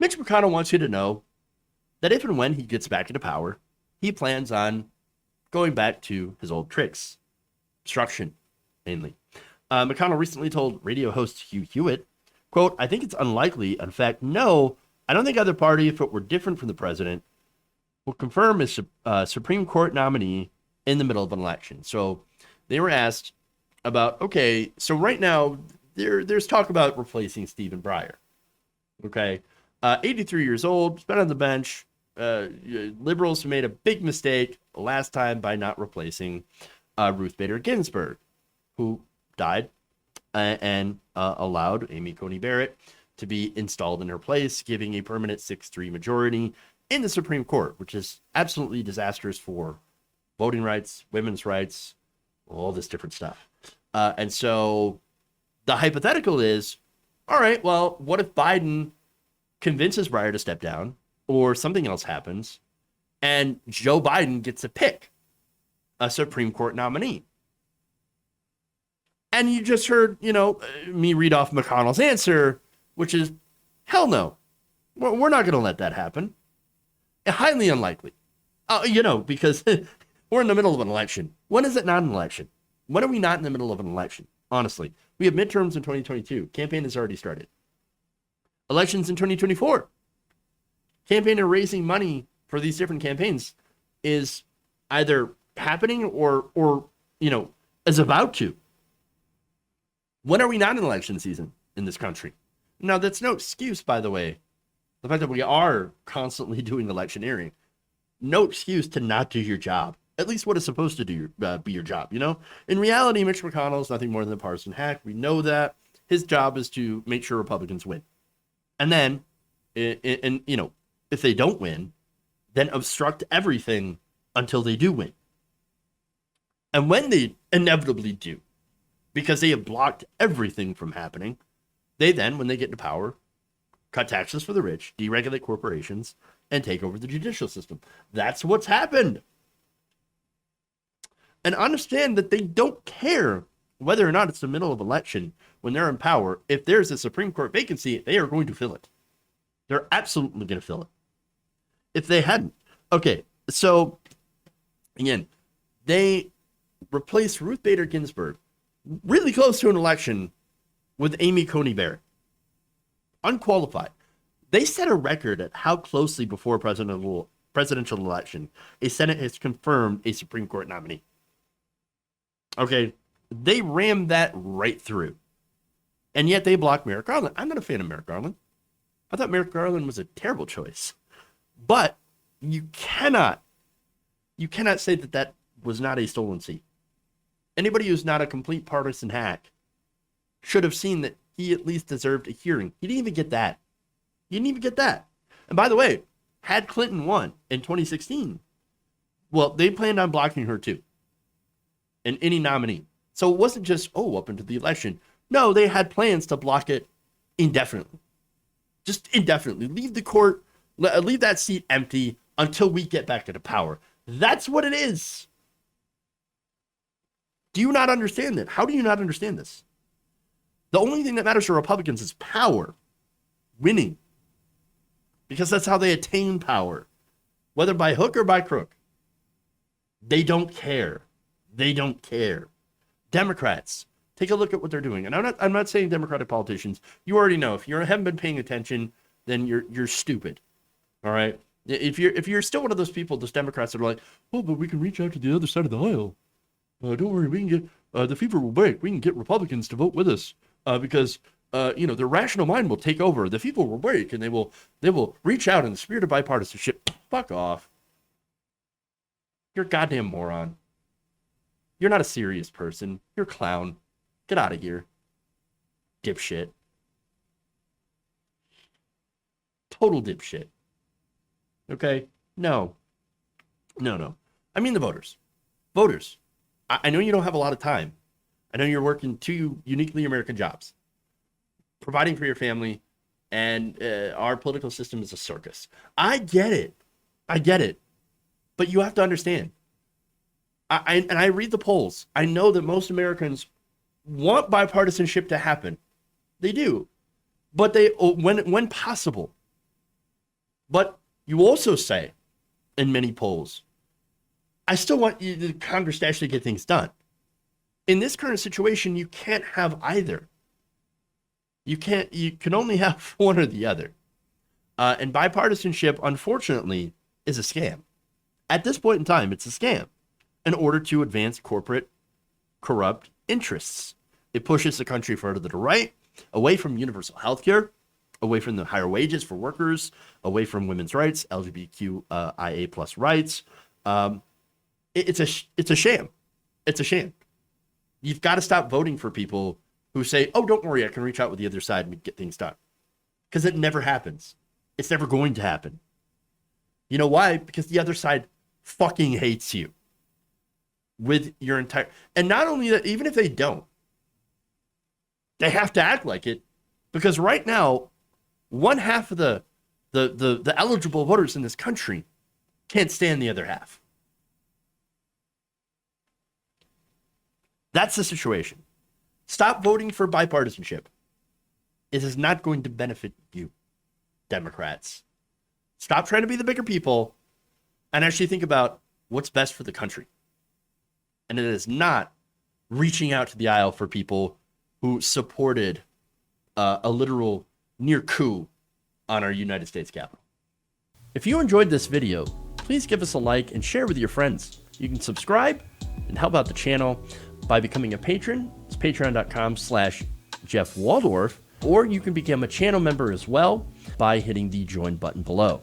Mitch McConnell wants you to know that if and when he gets back into power, he plans on going back to his old tricks. Obstruction, mainly. McConnell recently told radio host Hugh Hewitt, quote, I think it's unlikely. In fact, no, I don't think either party, if it were different from the president, will confirm his Supreme Court nominee in the middle of an election. So they were asked about, okay, so right now there's talk about replacing Stephen Breyer. Okay, 83 years old, been on the bench. Liberals made a big mistake last time by not replacing Ruth Bader Ginsburg, who died and allowed Amy Coney Barrett to be installed in her place, giving a permanent 6-3 majority in the Supreme Court, which is absolutely disastrous for voting rights, women's rights, all this different stuff. And so the hypothetical is, all right, well, what if Biden convinces Breyer to step down or something else happens and Joe Biden gets to pick a Supreme Court nominee? And you just heard, me read off McConnell's answer, which is, hell no. We're not going to let that happen. Highly unlikely. Because we're in the middle of an election. When is it not an election? When are we not in the middle of an election? Honestly, we have midterms in 2022. Campaign has already started. Elections in 2024. Campaign and raising money for these different campaigns is either happening or is about to. When are we not in election season in this country? Now, that's no excuse, by the way. The fact that we are constantly doing electioneering, no excuse to not do your job. At least what is supposed to do be your job, In reality, Mitch McConnell is nothing more than a partisan hack. We know that. His job is to make sure Republicans win. And then, if they don't win, then obstruct everything until they do win. And when they inevitably do, because they have blocked everything from happening, they then, when they get into power, cut taxes for the rich, deregulate corporations, and take over the judicial system. That's what's happened. And understand that they don't care whether or not it's the middle of election when they're in power. If there's a Supreme Court vacancy, they are going to fill it. They're absolutely going to fill it. If they hadn't. Okay, so, again, they replaced Ruth Bader Ginsburg really close to an election with Amy Coney Barrett. Unqualified. They set a record at how closely before presidential election a Senate has confirmed a Supreme Court nominee. Okay, they rammed that right through. And yet they blocked Merrick Garland. I'm not a fan of Merrick Garland. I thought Merrick Garland was a terrible choice. But you cannot say that was not a stolen seat. Anybody who's not a complete partisan hack should have seen that he at least deserved a hearing. He didn't even get that. And by the way, had Clinton won in 2016, well, they planned on blocking her too. And any nominee. So it wasn't just, up into the election. No, they had plans to block it indefinitely. Just indefinitely. Leave the court, leave that seat empty until we get back into power. That's what it is. Do you not understand that? How do you not understand this? The only thing that matters to Republicans is power. Winning. Because that's how they attain power. Whether by hook or by crook. They don't care. Democrats, take a look at what they're doing. And I'm not saying Democratic politicians. You already know. If you haven't been paying attention, then you're stupid. All right? If you're still one of those people, those Democrats that are like, but we can reach out to the other side of the aisle. Don't worry, we can get the fever will break. We can get Republicans to vote with us because their rational mind will take over. The fever will break, and they will reach out in the spirit of bipartisanship. Fuck off. You're a goddamn moron. You're not a serious person. You're a clown. Get out of here. Dipshit. Total dipshit. Okay? No. I mean the voters. Voters. I know you don't have a lot of time. I know you're working 2 uniquely American jobs. Providing for your family, and our political system is a circus. I get it. But you have to understand. I read the polls. I know that most Americans want bipartisanship to happen. They do. But when possible, But you also say in many polls, I still want the Congress to actually get things done. In this current situation, you can't have either. You can only have one or the other. And bipartisanship, unfortunately, is a scam. At this point in time, it's a scam in order to advance corporate, corrupt interests. It pushes the country further to the right, away from universal health care, away from the higher wages for workers, away from women's rights, LGBTQIA plus rights. It's a sham. It's a sham. You've got to stop voting for people who say, oh, don't worry, I can reach out with the other side and get things done. Because it never happens. It's never going to happen. You know why? Because the other side fucking hates you with your entire... And not only that, even if they don't, they have to act like it. Because right now, one half of the eligible voters in this country can't stand the other half. That's the situation. Stop voting for bipartisanship. It is not going to benefit you, Democrats. Stop trying to be the bigger people and actually think about what's best for the country. And it is not reaching out to the aisle for people who supported a literal near coup on our United States Capitol. If you enjoyed this video, please give us a like and share with your friends. You can subscribe and help out the channel by becoming a patron. It's patreon.com/Jeff Waldorf, or you can become a channel member as well by hitting the join button below.